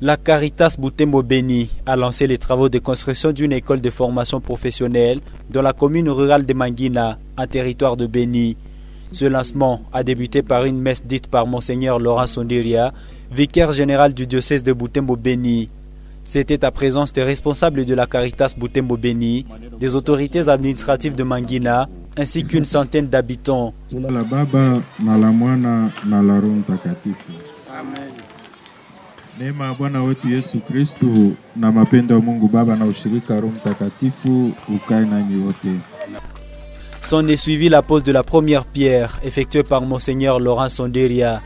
La Caritas Butembo Beni a lancé les travaux de construction d'une école de formation professionnelle dans la commune rurale de Mangina, en territoire de Beni. Ce lancement a débuté par une messe dite par Monseigneur Laurent Sondiria, vicaire général du diocèse de Butembo Beni. C'était à présence des responsables de la Caritas Butembo Beni, des autorités administratives de Mangina, ainsi qu'une centaine d'habitants. Neema ya Bwana wetu Yesu Kristu na mapendo ya Mungu Baba na ushirika Roho Mtakatifu ukae nanyi wote. S'en est suivi la pose de la première pierre effectuée par Monseigneur Laurent Sondiria.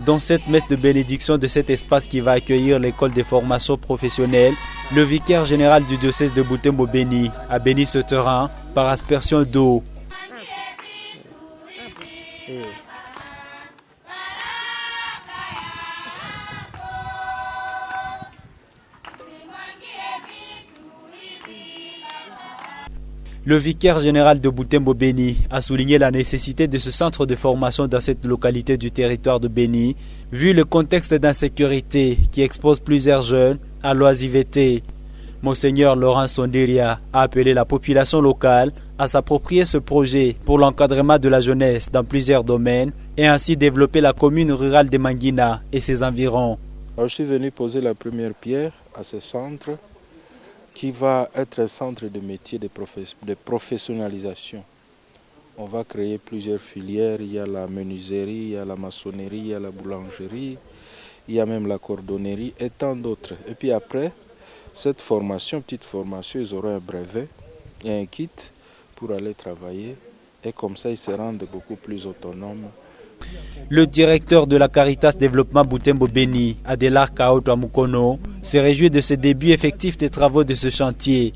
Dans cette messe de bénédiction de cet espace qui va accueillir l'école de formation professionnelle, le vicaire général du diocèse de Butembo Beni a béni ce terrain par aspersion d'eau. Le vicaire général de Butembo Beni a souligné la nécessité de ce centre de formation dans cette localité du territoire de Beni, vu le contexte d'insécurité qui expose plusieurs jeunes à l'oisiveté. Monseigneur Laurent Sondiria a appelé la population locale à s'approprier ce projet pour l'encadrement de la jeunesse dans plusieurs domaines et ainsi développer la commune rurale de Mangina et ses environs. Alors, je suis venu poser la première pierre à ce centre qui va être un centre de métier de professionnalisation. On va créer plusieurs filières, il y a la menuiserie, il y a la maçonnerie, il y a la boulangerie, il y a même la cordonnerie et tant d'autres. Et puis après, cette formation, petite formation, ils auront un brevet et un kit pour aller travailler et comme ça ils se rendent beaucoup plus autonomes. Le directeur de la Caritas Développement Butembo Beni, Adelar Kaoto Mukono, se réjouit de ce début effectif des travaux de ce chantier.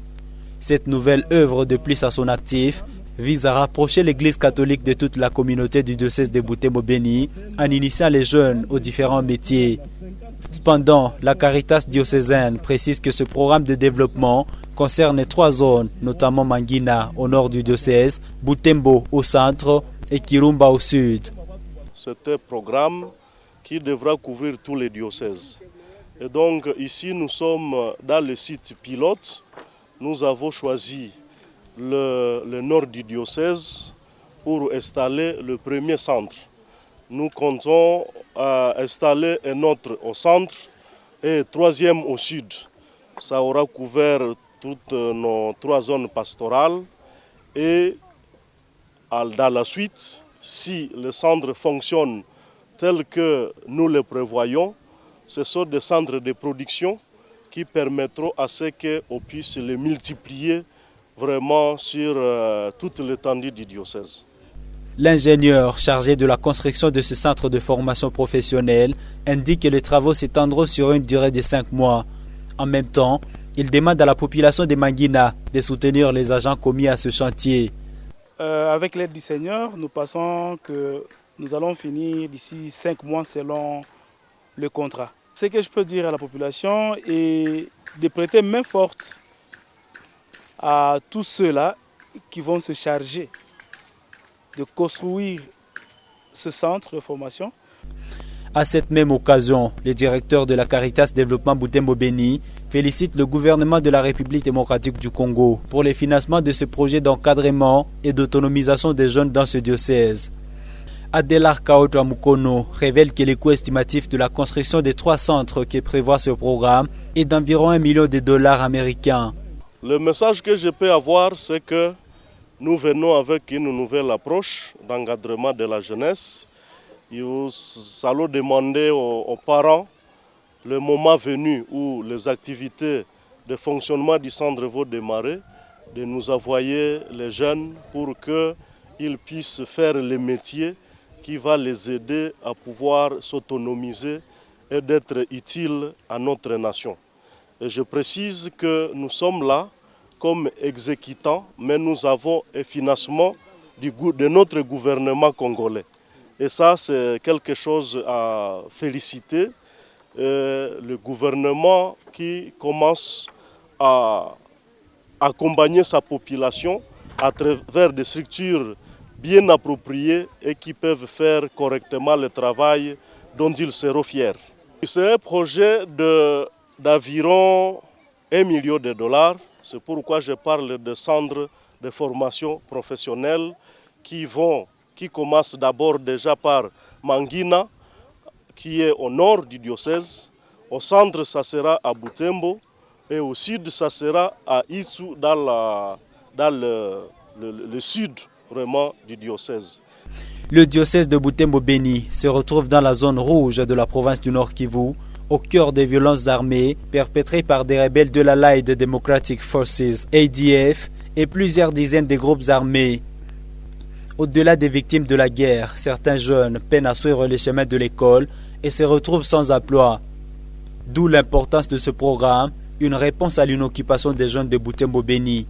Cette nouvelle œuvre de plus à son actif vise à rapprocher l'Église catholique de toute la communauté du diocèse de Butembo Beni en initiant les jeunes aux différents métiers. Cependant, la Caritas diocésaine précise que ce programme de développement concerne 3 zones, notamment Mangina au nord du diocèse, Butembo au centre et Kirumba au sud. C'est un programme qui devra couvrir tous les diocèses. Et donc ici nous sommes dans le site pilote. Nous avons choisi le nord du diocèse pour installer le premier centre. Nous comptons installer un autre au centre et un troisième au sud. Ça aura couvert toutes nos 3 zones pastorales et dans la suite, si le centre fonctionne tel que nous le prévoyons, ce sont des centres de production qui permettront à ce qu'on puisse les multiplier vraiment sur toute l'étendue du diocèse. L'ingénieur chargé de la construction de ce centre de formation professionnelle indique que les travaux s'étendront sur une durée de 5 mois. En même temps, il demande à la population de Mangina de soutenir les agents commis à ce chantier. Avec l'aide du Seigneur, nous pensons que nous allons finir d'ici 5 mois selon le contrat. Ce que je peux dire à la population est de prêter main forte à tous ceux-là qui vont se charger de construire ce centre de formation. À cette même occasion, le directeur de la Caritas Développement Butembo Beni félicite le gouvernement de la République démocratique du Congo pour le financement de ce projet d'encadrement et d'autonomisation des jeunes dans ce diocèse. Adelar Kaoto Mukono révèle que le coût estimatif de la construction des 3 centres qui prévoit ce programme est d'environ $1 million américains. Le message que je peux avoir, c'est que nous venons avec une nouvelle approche d'encadrement de la jeunesse. Nous allons demander aux parents, le moment venu où les activités de fonctionnement du centre vont démarrer, de nous envoyer les jeunes pour qu'ils puissent faire les métiers qui va les aider à pouvoir s'autonomiser et d'être utiles à notre nation. Et je précise que nous sommes là comme exécutants, mais nous avons un financement de notre gouvernement congolais. Et ça, c'est quelque chose à féliciter. Le gouvernement qui commence à accompagner sa population à travers des structures bien appropriées et qui peuvent faire correctement le travail dont ils seront fiers. C'est un projet d'environ $1 million. C'est pourquoi je parle de centres de formation professionnelle qui commencent d'abord déjà par Mangina, qui est au nord du diocèse. Au centre, ça sera à Butembo. Et au sud, ça sera à Itsu, dans le sud vraiment du diocèse. Le diocèse de Butembo-Beni se retrouve dans la zone rouge de la province du Nord Kivu, au cœur des violences armées perpétrées par des rebelles de l'Allied Democratic Forces, ADF, et plusieurs dizaines de groupes armés. Au-delà des victimes de la guerre, certains jeunes peinent à suivre les chemins de l'école et se retrouvent sans emploi. D'où l'importance de ce programme, une réponse à l'inoccupation des jeunes de Butembo-Beni.